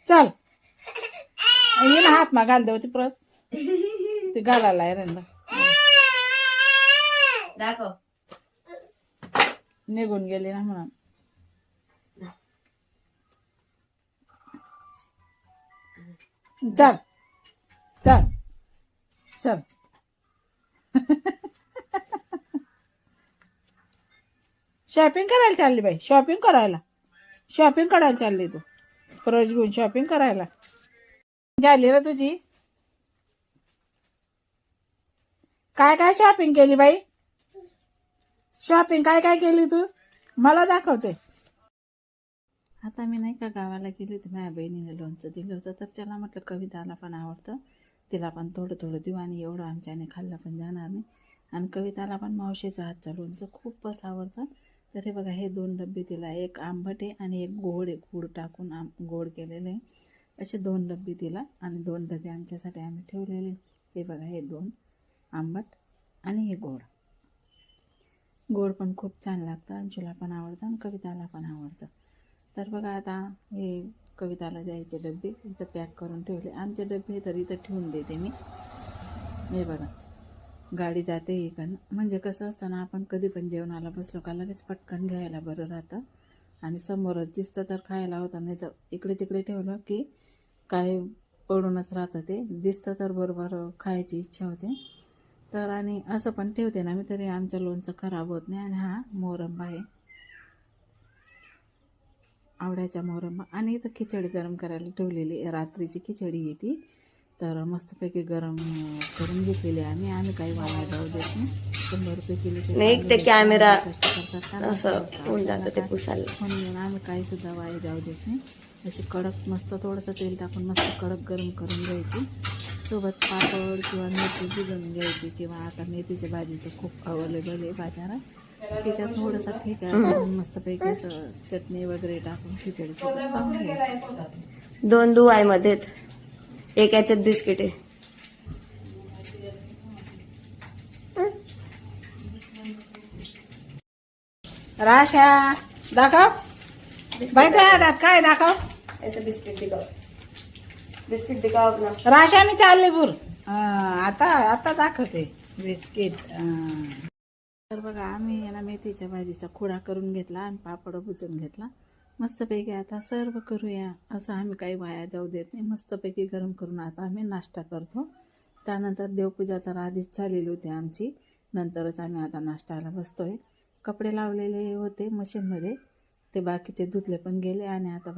चल हिला हात मा घाल देवती परत ती घालायला आहे रंदा दाखव. निघून गेली ना म्हणून. चल चल चल शॉपिंग करायला चालली बाई. शॉपिंग करायला चालली तू. परत घेऊन शॉपिंग करायला झाली रे तुझी. काय काय शॉपिंग केली बाई. शॉपिंग काय काय केली तू मला दाखवते. आता मी नाही का गावाला गेली होती. माझ्या बहिणीने लोणचं दिलं होतं तर त्याला म्हटलं कविताला पण आवडतं तिला पण थोडं थोडं देऊ आणि एवढं आमच्याने खाल्लं पण जाणार नाही. आणि कविताला पण मावशीचं हातचं लोणचं खूपच आवडतं. तर हे बघा हे 2 डब्बे तिला, एक आंबट आहे आणि एक गोड आहे. गूळ टाकून गोड केलेले असे 2 डब्बे तिला आणि 2 डबे आमच्यासाठी आम्ही ठेवलेले. हे बघा हे 2 आंबट आणि हे गोड. गोड पण खूप छान लागतं. अंशूला पण आवडतं आणि कविताला पण आवडतं. तर बघा आता हे कविताला द्यायचे डबे इथं पॅक करून ठेवले. आमचे डबे तर इथं ठेवून देते मी. हे बघा गाडी जाते इकडनं. म्हणजे कसं असतं ना आपण कधी पण जेवणाला बसलो का लगेच पटकन घ्यायला बरं राहतं आणि समोरच दिसतं तर खायला होतं. नाही तर इकडे तिकडे ठेवलं की काय पडूनच राहतं. ते दिसतं तर बरोबर खायची इच्छा होते. तर आणि असं पण ठेवते ना मी तरी आमचं लोणचं खराब होत नाही. आणि हा मोरंबा आहे आवड्याच्या मोरंबा. आणि इथं खिचडी गरम करायला ठेवलेली रात्रीची खिचडी आहे ती. तर मस्तपैकी गरम करून घेतलेली आम्ही काही वाया जाऊ देत नाही. 100 रुपये किलोचे नाही ते कॅमेरा कष्ट करतात का असं होऊन जातं ते पुसायला. म्हणून आम्ही काहीसुद्धा वाया जाऊ देत नाही. अशी कडक मस्त थोडंसं तेल टाकून मस्त कडक गरम करून घ्यायची. सोबत पापड किंवा मेथी भिजवून घ्यायची किंवा आता मेथीच्या भाजी तर खूप अवेलेबल आहे बाजारात. त्याच्यात थोडासा ठेचा करून मस्तपैकी असं चटणी वगैरे टाकून खिचडी सोबत खाऊन घ्यायची. 2 दुवायमध्ये एक याच्यात बिस्किट आहे. राशा दाखव बाई काय हातात काय दाखव. ऐसे बिस्किट दिखाओ. बिस्किट दिखाओ अपना. राशा मी चालले बुर. आता दाखवते बिस्किट. तर बघा आम्ही याला मेथीच्या भाजीचा खुडा करून घेतला आणि पापड भुजून घेतला. मस्तपैकी आता सर्व करूया. असं आम्ही काही वाया जाऊ देत नाही. मस्तपैकी गरम करून आता आम्ही नाश्ता करतो. त्यानंतर देवपूजा तर आधीच झालेली होती आमची. नंतरच आम्ही आता नाश्त्याला बसतोय. कपडे लावलेले होते मशीनमध्ये ते बाकीचे धुतले पण गेले आणि आता